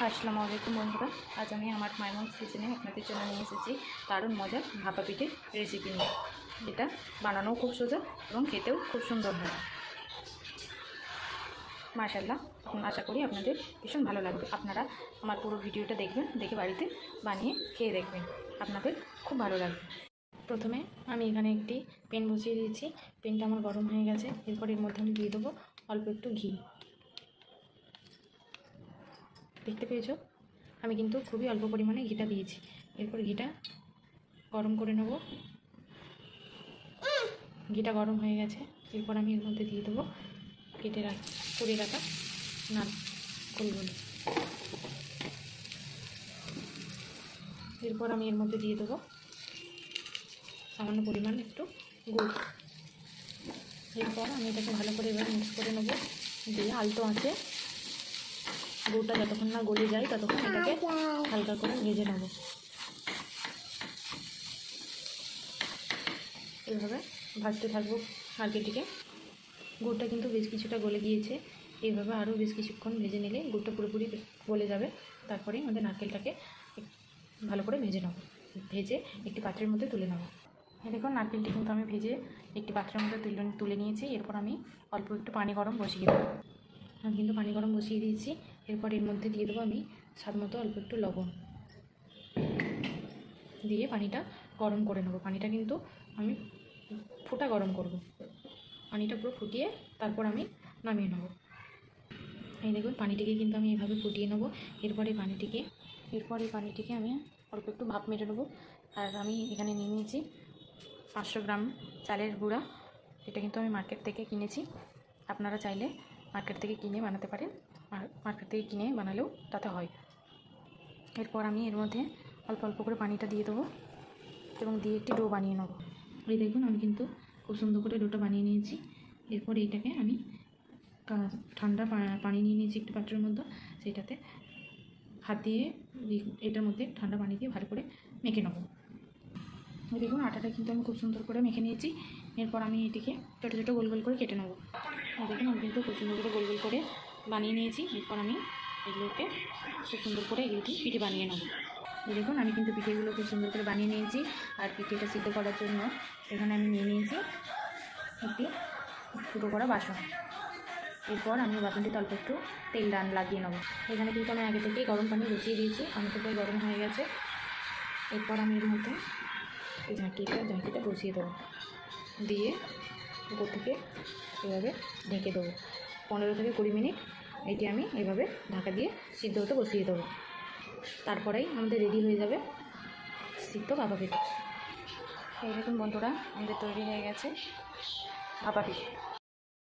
আসসালামু আলাইকুম বন্ধুরা। আজ আমি আমার মাইমনস কিচেনে আপনাদের জন্য নিয়ে এসেছি দারুণ মজার ভাপা পিঠে রেসিপি নিয়ে। এটা বানানোও খুব সোজা এবং খেতেও খুব সুন্দর হয়। মাশাআল্লাহ, আশা করি আপনাদের ভীষণ ভালো লাগবে। আপনারা আমার পুরো ভিডিওটা দেখবেন, দেখে বাড়িতে বানিয়ে খেয়ে দেখবেন, আপনাদের খুব ভালো লাগবে। প্রথমে আমি এখানে একটি প্যান বসিয়ে দিয়েছি। প্যানটা আমার গরম হয়ে গেছে। এরপর এর মধ্যে আমি দিয়ে দেবো অল্প একটু ঘি। দেখতে পেয়েছো, আমি কিন্তু খুবই অল্প পরিমাণে ঘিটা দিয়েছি। এরপর ঘিটা গরম করে নেব। ঘিটা গরম হয়ে গেছে। এরপর আমি এর মধ্যে দিয়ে দেবো কুড়িয়ে রাখা নারকেলগুলো। এরপর আমি এর মধ্যে দিয়ে দেবো সামান্য পরিমাণ একটু গুড়। এরপর আমি এটাকে ভালো করে এবার মিক্স করে নেব। দিয়ে আলতো আঁচে গুড়টা যতক্ষণ না গলে যায় ততক্ষণ এটাকে হালকা করে ভেজে নেব। এইভাবে ভাজতে থাকবো নারকেলটিকে। গুড়টা কিন্তু বেশ কিছুটা গলে গিয়েছে। এইভাবে আরও বেশ কিছুক্ষণ ভেজে নিলে গুড়টা পুরোপুরি গলে যাবে। তারপরে আমাদের নারকেলটাকে ভালো করে ভেজে নেব। ভেজে একটি পাত্রের মধ্যে তুলে নেব। দেখুন, নারকেলটি কিন্তু আমি ভেজে একটি পাত্রের মধ্যে তুলে নিয়েছি। এরপর আমি অল্প একটু পানি গরম বসিয়ে দেবো। আমি কিন্তু পানি গরম বসিয়ে দিয়েছি। এরপর এর মধ্যে দিয়ে দেবো আমি স্বাদ মতো অল্প একটু লবণ দিয়ে পানিটা গরম করে নেব। পানিটা কিন্তু আমি ফুটা গরম করব। পানিটা পুরো ফুটিয়ে তারপর আমি নামিয়ে নেব। এই দেখুন, পানিটিকে কিন্তু আমি এভাবে ফুটিয়ে নেব। এরপর এই পানিটিকে আমি অল্প একটু ভাপ মেরে নেব। আর আমি এখানে নিয়ে নিয়েছি 500 গ্রাম চালের গুঁড়া। এটা কিন্তু আমি মার্কেট থেকে কিনেছি। আপনারা চাইলে মার্কেট থেকে কিনে বানাতে পারেন, আর মার্কেট থেকে কিনে বানালেও তাতে হয়। এরপর আমি এর মধ্যে অল্প অল্প করে পানিটা দিয়ে দেবো এবং দিয়ে একটি ডো বানিয়ে নেব। এই দেখুন, আমি কিন্তু খুব সুন্দর করে ডোটা বানিয়ে নিয়েছি। এরপর এইটাকে আমি ঠান্ডা পানি নিয়ে নিয়েছি একটু পাত্রের মধ্যে। সেইটাতে হাত দিয়ে এটার মধ্যে ঠান্ডা পানি দিয়ে ভালো করে মেখে নেব। দেখুন, আটাটা কিন্তু আমি খুব সুন্দর করে মেখে নিয়েছি। এরপর আমি এটিকে ছোটো ছোটো গোল গোল করে কেটে নেব। দেখুন, আমি কিন্তু খুব সুন্দর করে গোল গোল করে বানিয়ে নিয়েছি। এরপর আমি এগুলোকে খুব সুন্দর করে এগুলোকে পিঠে বানিয়ে নেব। দেখুন, আমি কিন্তু পিঠেগুলো খুব সুন্দর করে বানিয়ে নিয়েছি। আর পিঠেটা সিদ্ধ করার জন্য এখানে আমি নিয়ে নিয়েছি একটি ফুটো করা বাসন। এরপর আমি বাসনটিতে অল্প একটু তেল লাগিয়ে নেব। এখানে কিন্তু আমি আগে থেকেই গরম পানি বসিয়ে দিয়েছি। পানিটা প্রায় গরম হয়ে গেছে। এরপর আমি এর মধ্যে এই ঝাঁকিটা বসিয়ে দেবো। দিয়ে উপর থেকে এভাবে ঢেকে দেবো। 15 থেকে 20 মিনিট এটি আমি এভাবে ঢাকা দিয়ে সিদ্ধ হতে বসিয়ে দেবো। তারপরেই আমাদের রেডি হয়ে যাবে সিদ্ধ ভাপা পিঠে। এইরকম বন্ধুরা, আমাদের তৈরি হয়ে গেছে ভাপা পিঠে।